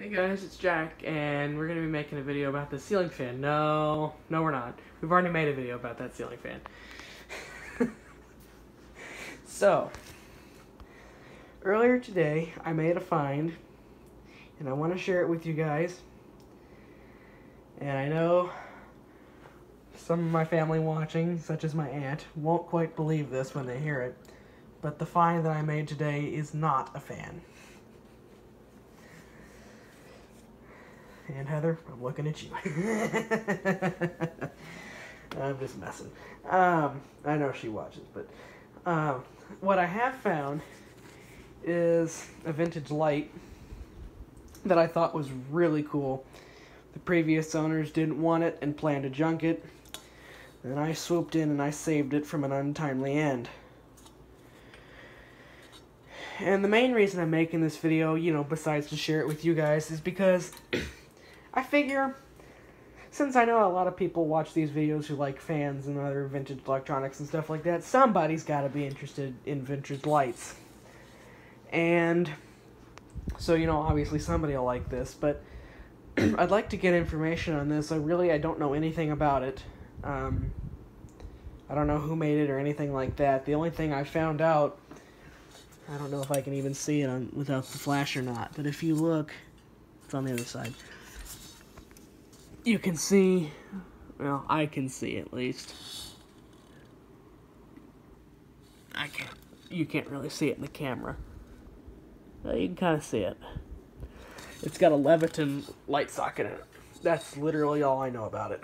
Hey guys, it's Jack, and we're going to be making a video about the ceiling fan. No, we're not. We've already made a video about that ceiling fan. So, earlier today, I made a find, and I want to share it with you guys. And I know some of my family watching, such as my aunt, won't quite believe this when they hear it, but the find that I made today is not a fan. And Heather, I'm looking at you. I'm just messing. I know she watches, but what I have found is a vintage light that I thought was really cool. The previous owners didn't want it and planned to junk it, and I swooped in and I saved it from an untimely end. And the main reason I'm making this video, besides to share it with you guys, is because I figure, since I know a lot of people watch these videos who like fans and other vintage electronics and stuff like that, somebody's got to be interested in vintage lights. And so, obviously somebody will like this, but I'd like to get information on this. I don't know anything about it. I don't know who made it or anything like that. The only thing I found out, I don't know if I can even see it without the flash or not, but if you look, it's on the other side. You can see, well, I can see at least. You can't really see it in the camera. You can kind of see it. It's got a Leviton light socket in it. That's literally all I know about it.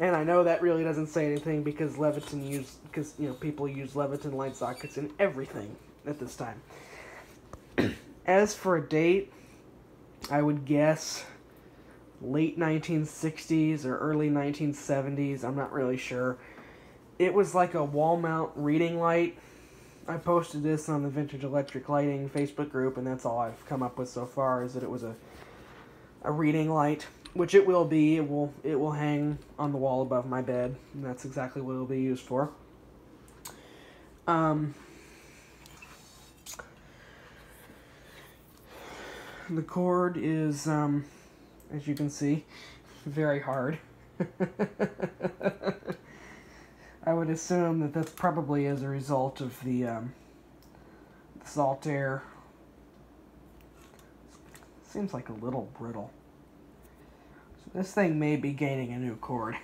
And I know that really doesn't say anything because people use Leviton light sockets in everything at this time. As for a date, I would guess late 1960s or early 1970s. I'm not really sure. It was like a wall mount reading light. I posted this on the Vintage Electric Lighting Facebook group, and that's all I've come up with so far, is that it was a reading light, which it will be. It will hang on the wall above my bed, and that's exactly what it'll be used for. The cord is, as you can see, very hard. I would assume that that's probably as a result of the salt air. Seems like a little brittle. So this thing may be gaining a new cord.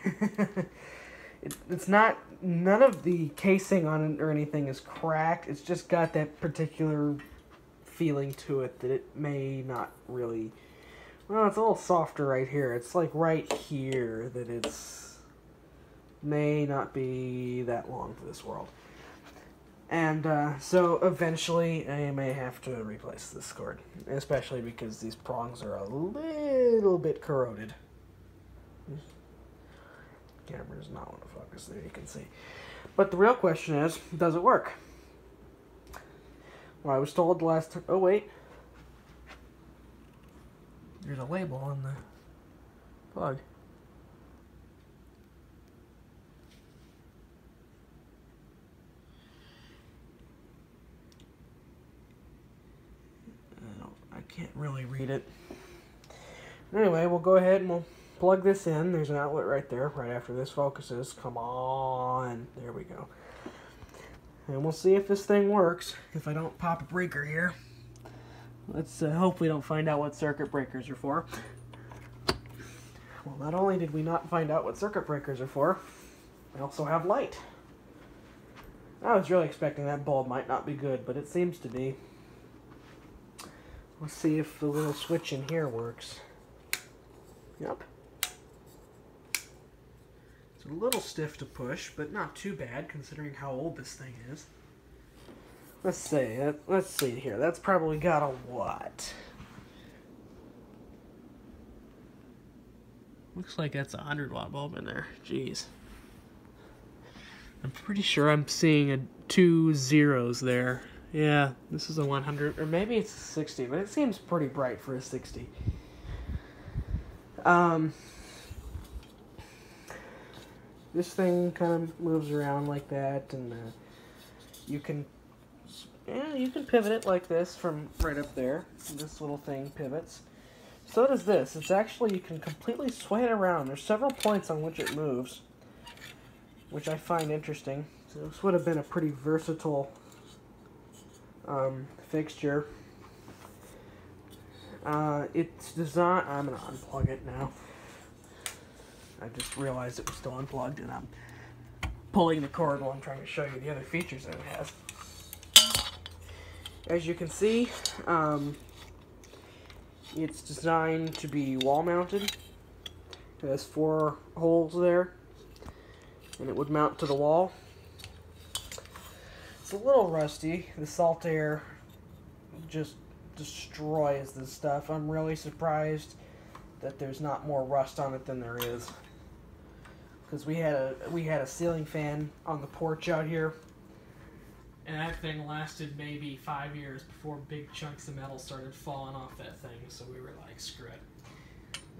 It's not, none of the casing on it or anything is cracked. It's just got that particular feeling to it that it may not really, well, it's a little softer right here. It's like right here that it's may not be that long for this world. And so eventually I may have to replace this cord, especially because these prongs are a little bit corroded. Camera does not want to focus there, you can see. But the real question is, does it work? Well, I was told the last time, oh wait, there's a label on the plug. I can't really read it. Anyway, we'll go ahead and we'll plug this in. There's an outlet right there, right after this focuses. Come on. There we go. And we'll see if this thing works, if I don't pop a breaker here. Let's hope we don't find out what circuit breakers are for. Well, not only did we not find out what circuit breakers are for, we also have light. I was really expecting that bulb might not be good, but it seems to be. Let's see if the little switch in here works. Yep. It's a little stiff to push, but not too bad considering how old this thing is. Let's see here. That's probably got a what? Looks like that's a 100-watt bulb in there. Jeez. I'm pretty sure I'm seeing two zeros there. Yeah, this is a 100, or maybe it's a 60, but it seems pretty bright for a 60. This thing kind of moves around like that, and you can yeah, you can pivot it like this from right up there. This little thing pivots. So does this. It's actually, you can completely sway it around. There's several points on which it moves, which I find interesting. So this would have been a pretty versatile fixture. It's designed... I'm going to unplug it now. I just realized it was still unplugged, and I'm pulling the cord while I'm trying to show you the other features that it has. As you can see, it's designed to be wall-mounted. It has 4 holes there, and it would mount to the wall. It's a little rusty. The salt air just destroys this stuff. I'm really surprised that there's not more rust on it than there is. Because we had a ceiling fan on the porch out here, and that thing lasted maybe 5 years before big chunks of metal started falling off that thing, so we were like, screw it.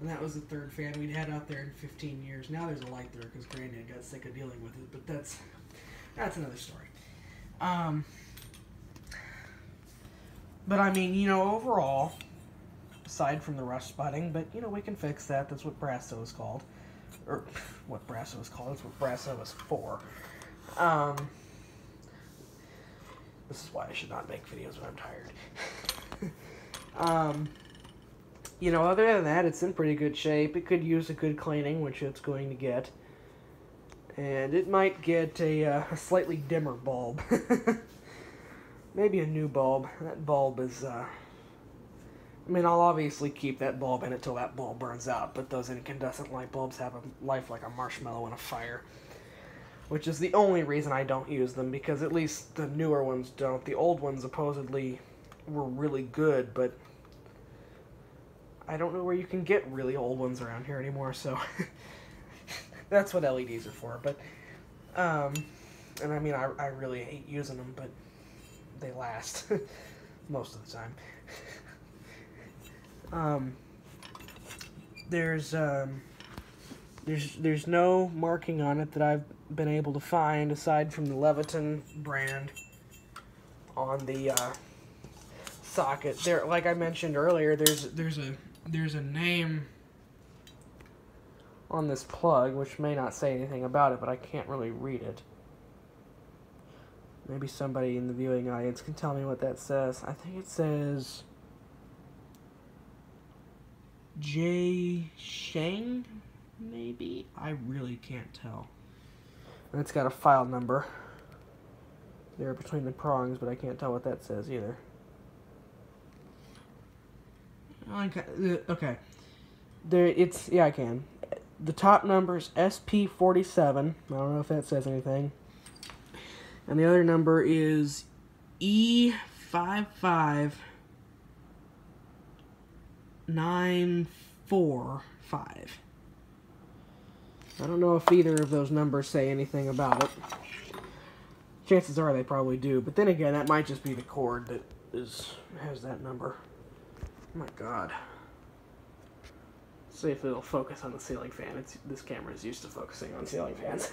And that was the 3rd fan we'd had out there in 15 years. Now there's a light there because Granddad got sick of dealing with it, but that's another story. But I mean, you know, overall, aside from the rust spotting, but you know, we can fix that. That's what Brasso is called. Or, what Brasso is called. That's what Brasso is for. This is why I should not make videos when I'm tired. You know, other than that, it's in pretty good shape. It could use a good cleaning, which it's going to get. And it might get a slightly dimmer bulb. Maybe a new bulb. That bulb is, I mean, I'll obviously keep that bulb in it till that bulb burns out, but those incandescent light bulbs have a life like a marshmallow in a fire. Which is the only reason I don't use them, because at least the newer ones don't. The old ones supposedly were really good, but I don't know where you can get really old ones around here anymore, so that's what LEDs are for. But, and I mean, I really hate using them, but they last most of the time. There's no marking on it that I've been able to find aside from the Leviton brand on the socket. There, like I mentioned earlier, there's a name on this plug which may not say anything about it, but I can't really read it. Maybe somebody in the viewing audience can tell me what that says. I think it says J. Sheng, maybe? I really can't tell. And it's got a file number there between the prongs, but I can't tell what that says either. Okay. Yeah, I can. The top number's SP47. I don't know if that says anything. And the other number is E55945. I don't know if either of those numbers say anything about it. Chances are they probably do, but then again, that might just be the cord that has that number. Oh my god. See if it'll focus on the ceiling fan. This camera is used to focusing on ceiling fans.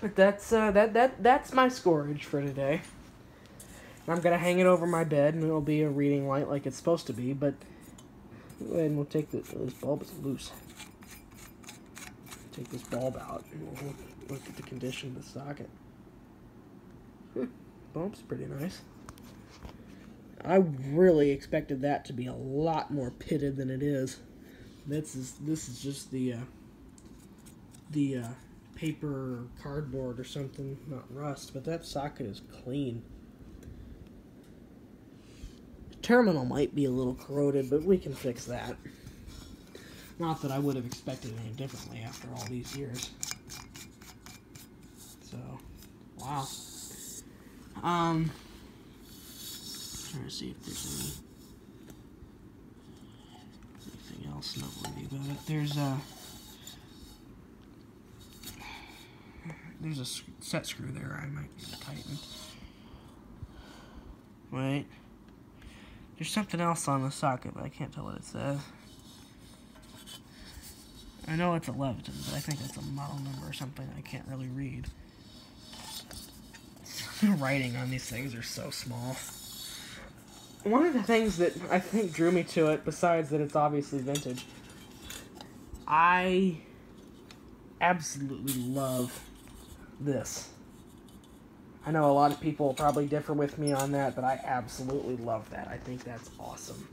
But that's my storage for today. I'm gonna hang it over my bed, and it'll be a reading light like it's supposed to be. But go ahead and we'll take this bulb is loose. Take this bulb out, and we'll look at the condition of the socket. Bulb's pretty nice. I really expected that to be a lot more pitted than it is. This is just the paper cardboard or something, not rust, but that socket is clean. The terminal might be a little corroded, but we can fix that. Not that I would have expected any differently after all these years. So, wow. Trying to see if there's anything else noteworthy about it. There's a set screw there I might need to tighten. Wait. There's something else on the socket, but I can't tell what it says. I know it's a Leviton, but I think it's a model number or something I can't really read. writing on these things are so small. One of the things that I think drew me to it, besides that it's obviously vintage, I absolutely love this. I know a lot of people probably differ with me on that, but I absolutely love that. I think that's awesome.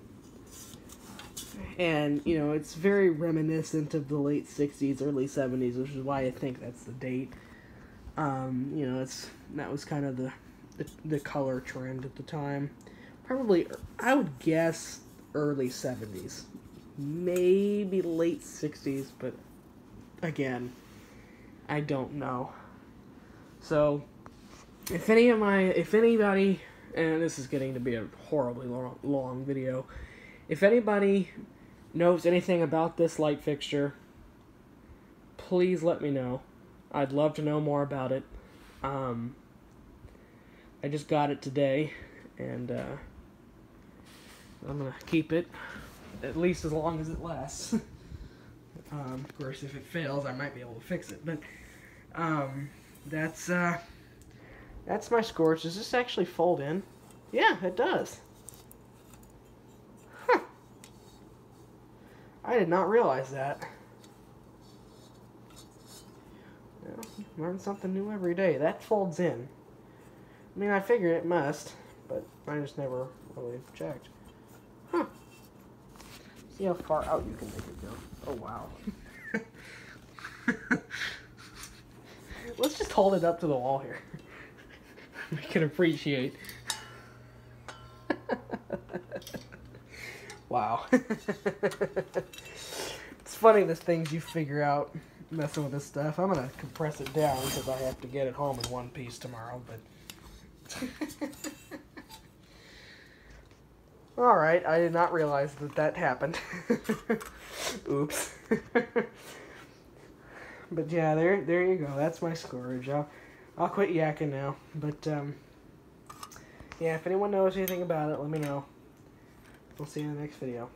And, you know, it's very reminiscent of the late 60s, early 70s, which is why I think that's the date. You know, that was kind of the color trend at the time. Probably, I would guess, early 70s. Maybe late 60s, but again, I don't know. So, if anybody, and this is getting to be a horribly long video, if anybody knows anything about this light fixture, please let me know. I'd love to know more about it. I just got it today, and I'm going to keep it at least as long as it lasts. Of course, if it fails, I might be able to fix it. But that's my Scorch. Does this actually fold in? Yeah, it does. Huh. I did not realize that. Well, learn something new every day. That folds in. I mean, I figured it must, but I just never really checked. Huh. See how far out you can make it go. Oh, wow. Let's just hold it up to the wall here. We can appreciate. Wow. It's funny the things you figure out messing with this stuff. I'm going to compress it down because I have to get it home in one piece tomorrow, but... Alright, I did not realize that happened. Oops. But yeah, there you go. That's my Scourge. I'll quit yakking now. But, yeah, if anyone knows anything about it, let me know. We'll see you in the next video.